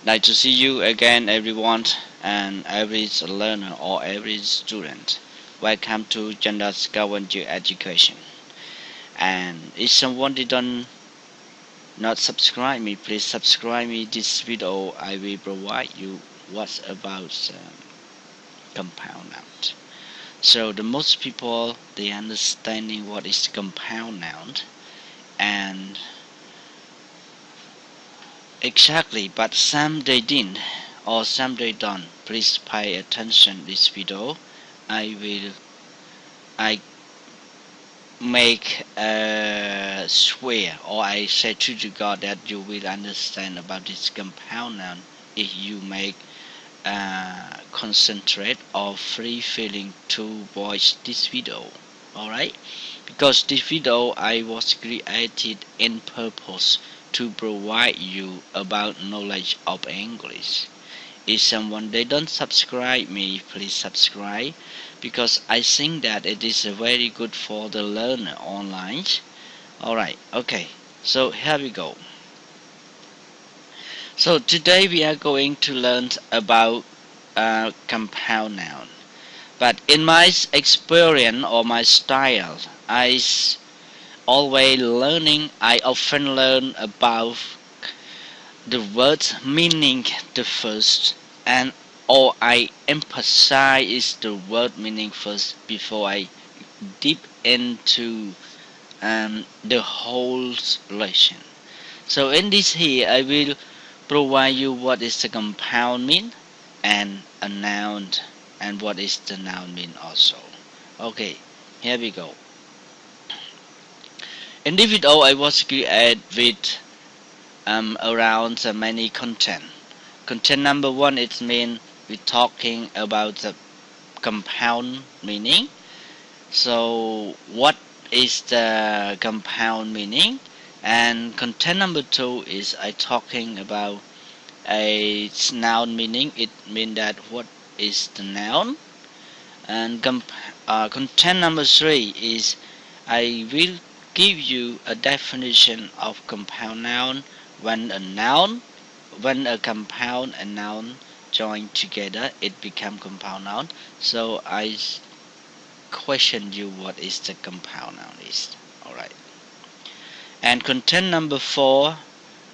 Like to see you again, everyone, and every learner or every student. Welcome to Gender Scavenger Education. And if someone didn't not subscribe me, please subscribe me. This video I will provide you what's about compound noun. So the most people they understanding what is compound noun and exactly, but some they didn't or some they don't. Please pay attention this video. I make a swear or I say to the God that you will understand about this compound noun if you make concentrate or free feeling to watch this video. Alright, because this video I was created in purpose to provide you about knowledge of English. If someone they don't subscribe me, please subscribe, because I think that it is very good for the learner online. Alright, okay, so here we go. So today we are going to learn about compound noun. But in my experience or my style, I often learn about the word meaning the first, and or I emphasize the word meaning first before I deep into the whole lesson. So in this here I will provide you what is the compound mean and a noun and what is the noun mean also. Okay, here we go. In this video I was created with around many content. Content number one it means we're talking about the compound meaning. So what is the compound meaning? And content number two is I talking about a noun meaning. It means that what is the noun. And content number three is I will give you a definition of compound noun when a compound and noun join together it become compound noun. So I question you what is the compound noun is. Alright. And content number four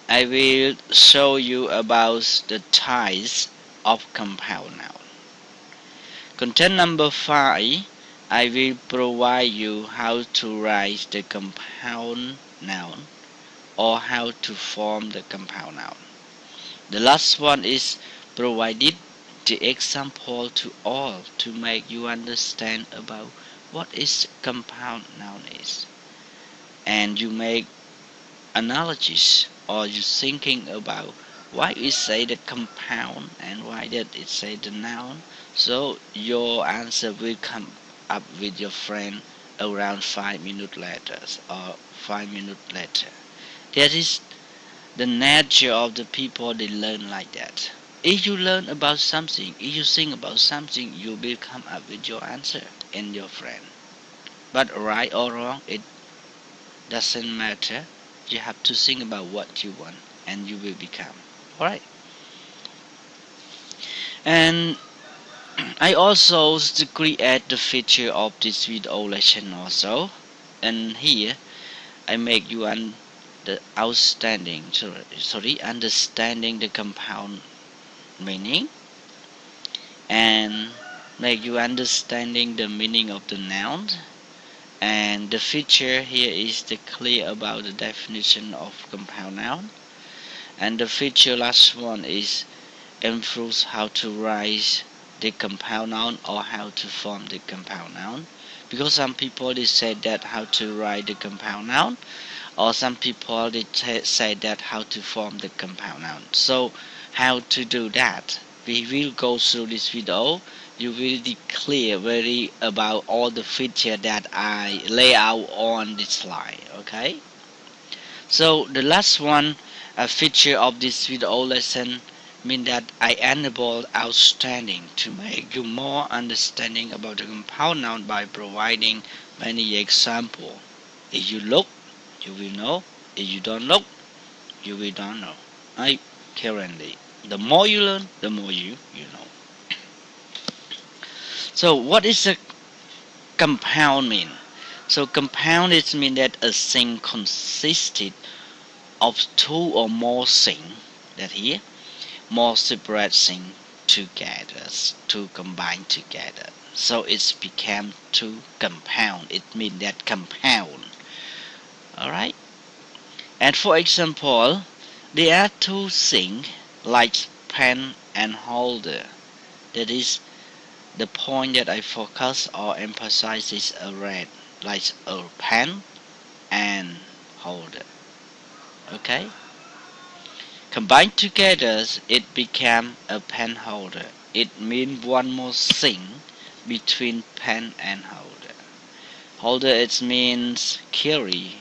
I will show you about the types of compound noun. Content number 5 I will provide you how to write the compound noun or how to form the compound noun. The last one is provided the example to all to make you understand about what is compound noun is, and you make analogies or you thinking about why it say the compound and why did it say the noun. So your answer will come up with your friend around 5 minutes later or 5 minutes later. That is the nature of the people they learn like that. If you learn about something, if you think about something, you will come up with your answer and your friend. But right or wrong, it doesn't matter. You have to think about what you want and you will become. Alright. And I also create the feature of this video lesson also. And here I make you understanding the compound meaning and make you understanding the meaning of the noun. And the feature here is the clear about the definition of compound noun. And the feature last one is improves how to write the compound noun or how to form the compound noun. Because some people they say that how to write the compound noun, or some people they say that how to form the compound noun. So how to do that? We will go through this video. You will be clear very about all the feature that I lay out on this slide. Okay. So the last one, a feature of this video lesson mean that I enable outstanding to make you more understanding about the compound noun by providing many examples. If you look, you will know. If you don't look, you will don't know. I currently The more you learn, the more you know. So what is a compound mean? So compound is mean that a thing consisted of two or more things, that here more separate things together, to combine together. So it's became two compound. It means that compound. Alright? And for example, there are two things like pen and holder. That is the point that I focus or emphasize is a red, like a pen and holder. Okay? Combined together, it became a pen holder. It means one more thing between pen and holder. Holder it means carry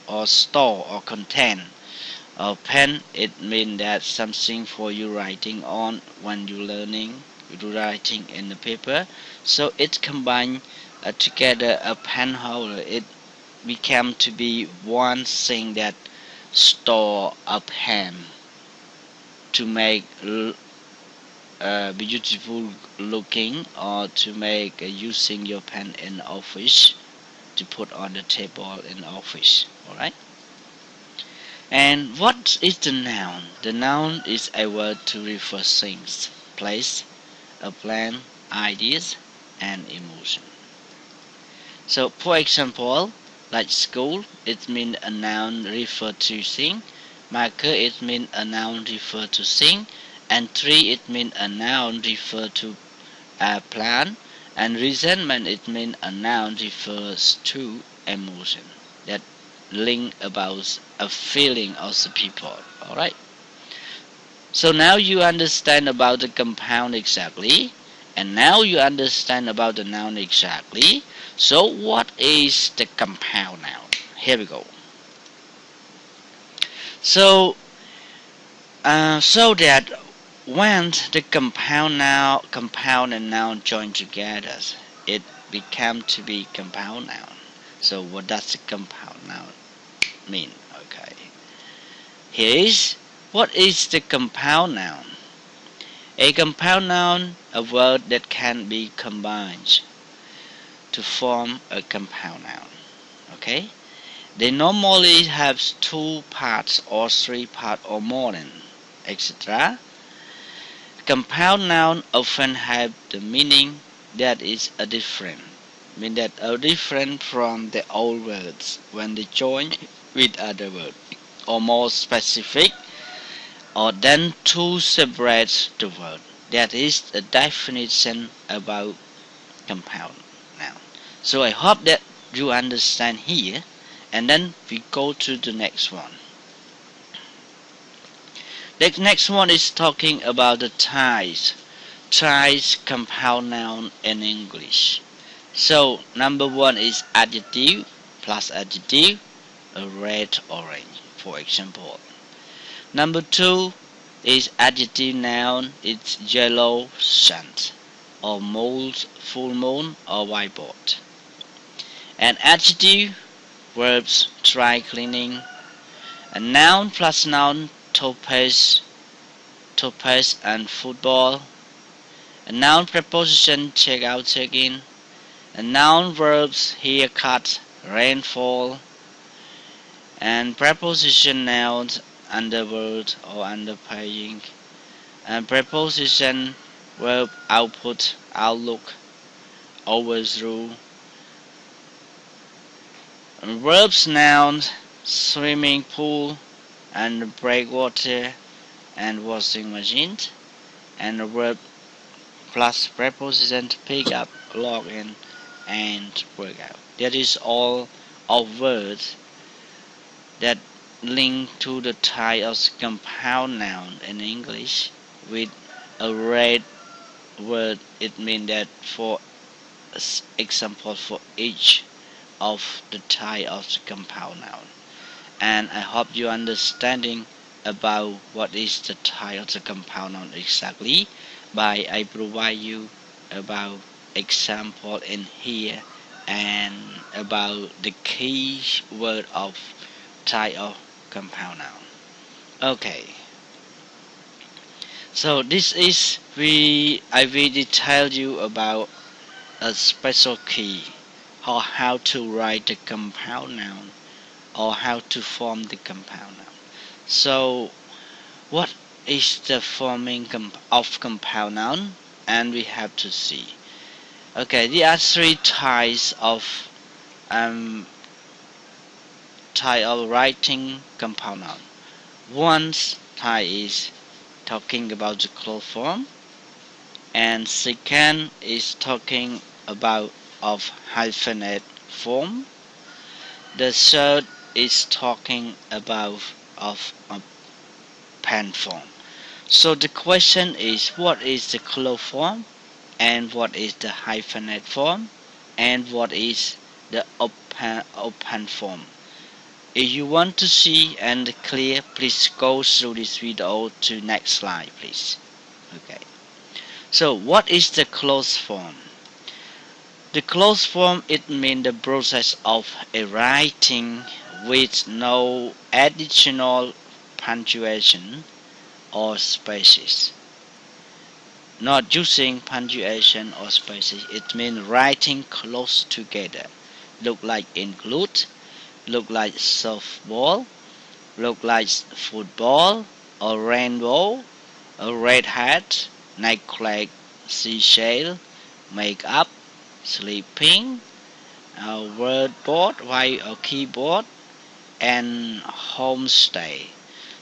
or store or contain. A pen it means that something for you writing on when you learning, you writing in the paper. So it combined together a pen holder. It became to be one thing that store a pen to make beautiful looking, or to make using your pen in office to put on the table in office. Alright. And what is the noun? The noun is a word to refer things, place, a plan, ideas, and emotion. So for example, like school, it means a noun refer to thing. Marker, it means a noun refer to thing. And tree, it means a noun refer to a plan. And resentment, it means a noun refers to emotion that link about a feeling of the people. Alright. So now you understand about the compound exactly. And now you understand about the noun exactly. So what is the compound noun? Here we go. So that when the compound and noun join together, it become to be compound noun. So what does the compound noun mean? Okay. Here is what is the compound noun? A compound noun, a word that can be combined to form a compound noun. Okay? They normally have two parts or three parts or more than, etc. Compound noun often have the meaning that is a different, mean that are different from the old words when they join with other words, or more specific, or then to separate the word. That is the definition about compound noun. So I hope that you understand here, and then we go to the next one. The next one is talking about the types compound noun in English. So number one is adjective plus adjective, a red, orange, for example. Number two is adjective noun, it's yellow, sun, or moon, full moon, or whiteboard. And adjective verbs, dry cleaning. A noun plus noun, topaz and football. A noun preposition, check out, check in. A noun verbs, haircut, rainfall. And preposition nouns, underworld or underpaying. And preposition verb, output, outlook, overthrow. And verbs nouns, swimming pool and breakwater and washing machine. And the verb plus preposition, pick up, log in, and work out. That is all of words that link to the type of compound noun in English with a red word. It means that for example for each of the type of compound noun. And I hope you understanding about what is the type of the compound noun exactly by I provide you about example in here and about the key word of type of compound noun. Okay. So this is I will detail you about a special key, or how to write the compound noun, or how to form the compound noun. So what is the forming of compound noun? And we have to see. Okay, there are three um, type of writing compound noun. One type is talking about the closed form, and second is talking about of hyphenate form. The third is talking about of a pen form. So the question is, what is the closed form, and what is the hyphenate form, and what is the open form? If you want to see and clear, please go through this video to next slide, please. Okay. So what is the closed form? The closed form, it means the process of a writing with no additional punctuation or spaces. Not using punctuation or spaces, it means writing close together. Look like include, look like softball, look like football, or rainbow, a red hat, necklace, seashell, makeup, sleeping, a word board, while a keyboard, and homestay.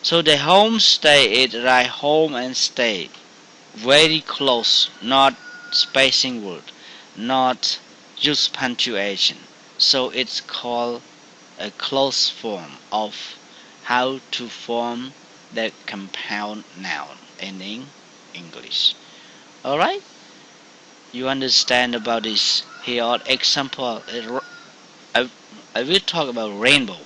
So the homestay is like home and stay, very close, not spacing word, not use punctuation. So it's called a close form of how to form the compound noun in English. Alright? You understand about this? Here are example. I, I will talk about rainbow.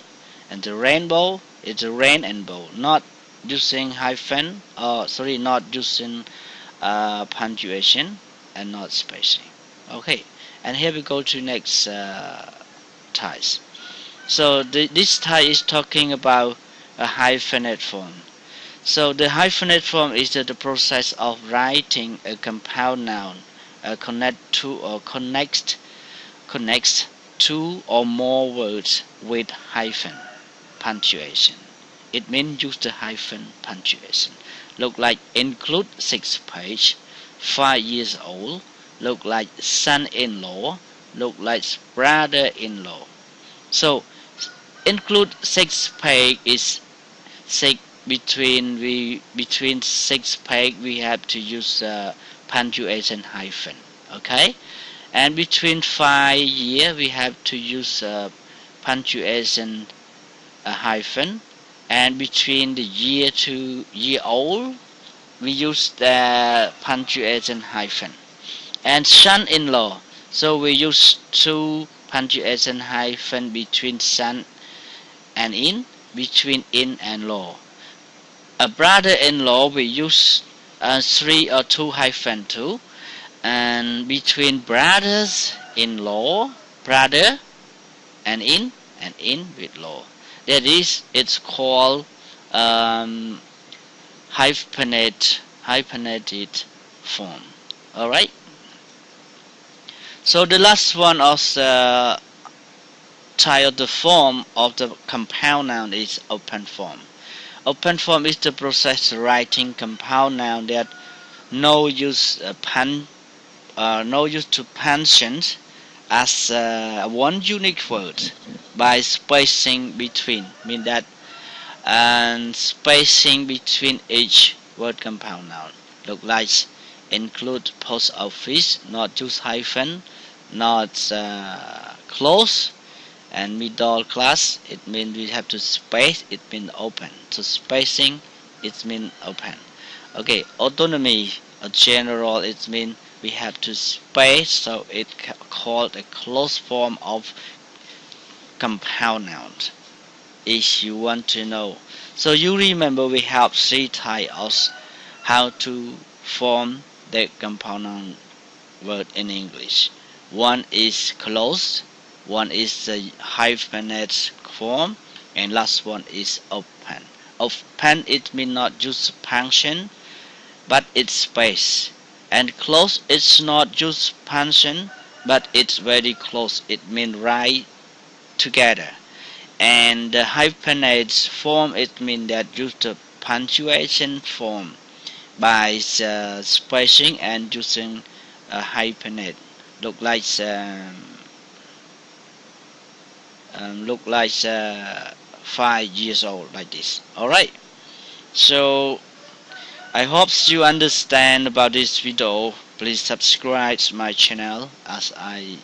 And the rainbow is a rain and bow, not using hyphen, not using punctuation and not spacing. Okay, and here we go to next ties. So this tie is talking about a hyphenate form. So the hyphenate form is the process of writing a compound noun connects two or more words with hyphen punctuation. It means use the hyphen punctuation. Look like include 6 page, 5 years old. Look like son-in-law. Look like brother-in-law. So include 6 page is 6 between 6 page we have to use punctuation hyphen. Okay, and between 5 year we have to use punctuation hyphen, and between the year to year old we use the punctuation hyphen, and son-in-law, so we use 2 punctuation hyphen between son and in, between in and law. A brother-in-law we use 3 or 2 hyphen 2, and between brothers-in-law, brother and in with law. That is, it's called hyphenated form. Alright. So the last one of the type of the form of the compound noun is open form. Open form is the process of writing compound noun that no use to punctuation as one unique word by spacing between, mean that and spacing between each word compound noun. Look like include post office, not use hyphen, not close, and middle class, it means we have to space, it means open. So spacing, it means open. Okay, autonomy, a general, it means we have to space, so it called a closed form of compound noun. If you want to know, so you remember we have 3 types of how to form the compound noun word in English. One is closed, one is the hyphenate form, and last one is open. Open, it means not use punctuation but it's space. And close it's not just punching, but it's very close. It means right together. And the hyphenates form, it means that just the punctuation form by spacing and using a hyphenate. Look like look like 5 years old like this. All right. So I hope you understand about this video. Please subscribe to my channel, as I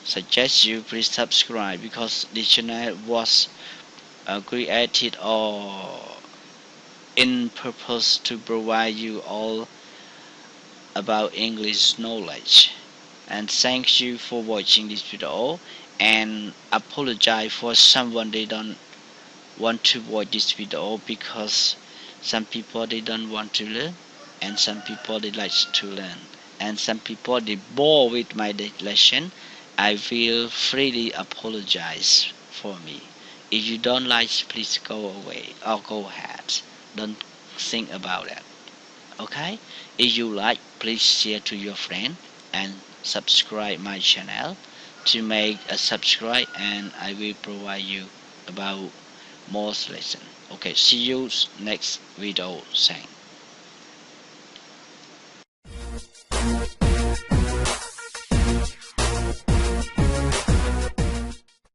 suggest you please subscribe, because this channel was created or in purpose to provide you all about English knowledge. And thank you for watching this video, and apologize for someone they don't want to watch this video, because some people they don't want to learn, and some people they like to learn, and some people they bore with my lesson. I will freely apologize for me. If you don't like, please go away or go ahead. Don't think about it. Okay? If you like, please share to your friend and subscribe my channel to make a subscribe, and I will provide you about more lesson. Okay, see you next video. Thanks.